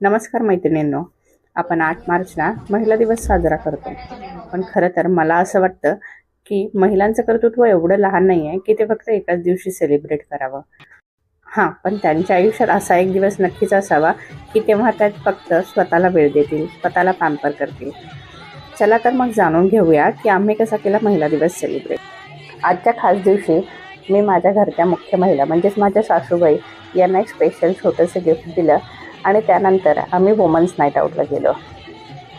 नमस्कार मैत्रिणींनो. आपण 8 मार्चला महिला दिवस साजरा करतो. पण खरं तर मला असं वाटतं, की महिलांचं कर्तृत्व एवढं लहान नाही आहे, की ते फक्त एकाच दिवशी सेलिब्रेट करावं. हां, पण त्यांच्या आयुष्यात असा एक दिवस नक्कीच असावा, की तेव्हा त्या फक्त स्वतःला वेळ देतील, स्वतःला पॅम्पर करतील. चला तर मग जाणून घेऊया, की आम्ही कसा केला महिला दिवस सेलिब्रेट. आजच्या खास दिवशी मी माझ्या घरच्या मुख्य महिला म्हणजेच माझ्या सासूबाई यांना एक स्पेशल छोटंसं गिफ्ट दिलं आणि त्यानंतर आम्ही वुमन्स नाईट आऊटला गेलो.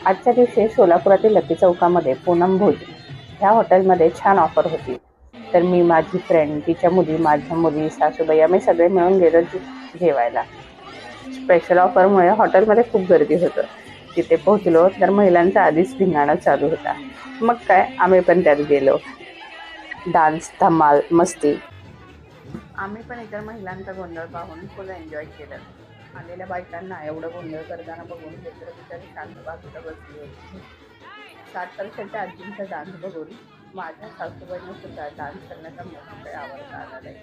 आजच्या दिवशी सोलापुरातील लकी चौकामध्ये पूनम भोज ह्या हॉटेलमध्ये छान ऑफर होती. तर मी, माझी फ्रेंड, तिच्या मुली, माझ्या मुली, सासूबाई आम्ही सगळे मिळून गेलो जेवायला. स्पेशल ऑफरमुळे हॉटेलमध्ये खूप गर्दी होतं. तिथे पोहोचलो तर महिलांचा आधीच धिंगाणा चालू होता. मग काय, आम्ही पण त्यात गेलो. डान्स, धमाल, मस्ती. आम्ही पण इतर महिलांचा गोंधळ पाहून फुल एन्जॉय केलं. आलेल्या बायकांना एवढं गोंधळ करताना बघून मित्र बिचारी शांत बाजूला बसली होती. 60 वर्षाच्या आजींचा डान्स बघून माझ्या सासूबाईंना सुद्धा डान्स करण्याचा मोठा काही आवडता आला नाही.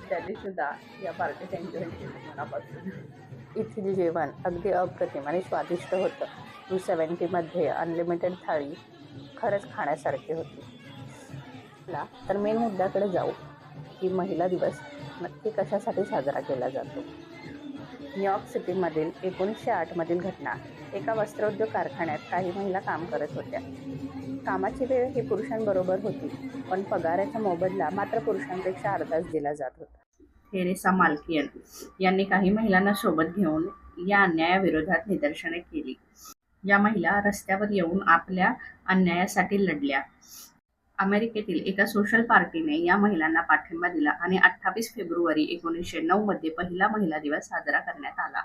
त्यांनी सुद्धा या पार्टीत एन्जॉय केलं मनापासून. इथील जेवण अगदी अप्रतिम आणि स्वादिष्ट होतं. 270मध्ये अनलिमिटेड थाळी खरंच खाण्यासारखी होती. तर मेन मुद्द्याकडे जाऊ, की महिला दिवस नक्की कशासाठी साजरा केला जातो. न्यूयॉर्क सिटीमधील 1908मधील घटना. एका वस्त्रोद्योग कारखान्यात काही महिला काम करत होत्या. कामाची वेळ ही पुरुषांबरोबर होती, पण पगाराचा मोबदला मात्र पुरुषांपेक्षा अर्धाच दिला जात होता. थेरेसा माल्कियन यांनी काही महिलांना सोबत घेऊन या अन्यायाविरोधात निदर्शने केली. या महिला रस्त्यावर येऊन आपल्या अन्यायासाठी लढल्या. अमेरिकेतील एका सोशल पार्टीने या महिलांना पाठिंबा दिला आणि 28 फेब्रुवारी 1909 मध्ये पहिला महिला दिवस साजरा करण्यात आला.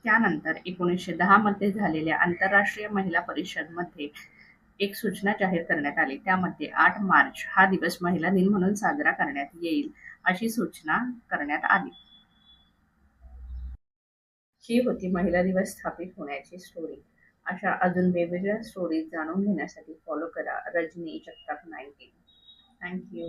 त्यानंतर 1910 मध्ये झालेल्या आंतरराष्ट्रीय महिला परिषद मध्ये एक सूचना जाहीर करण्यात आली. त्यामध्ये 8 मार्च हा दिवस महिला दिन म्हणून साजरा करण्यात येईल अशी सूचना करण्यात आली. ही होती महिला दिवस स्थापित होण्याची स्टोरी. अशा अजून वेगवेगळ्या स्टोरीज जाणून घेण्यासाठी फॉलो करा रजनी जगताप 19. थँक्यू.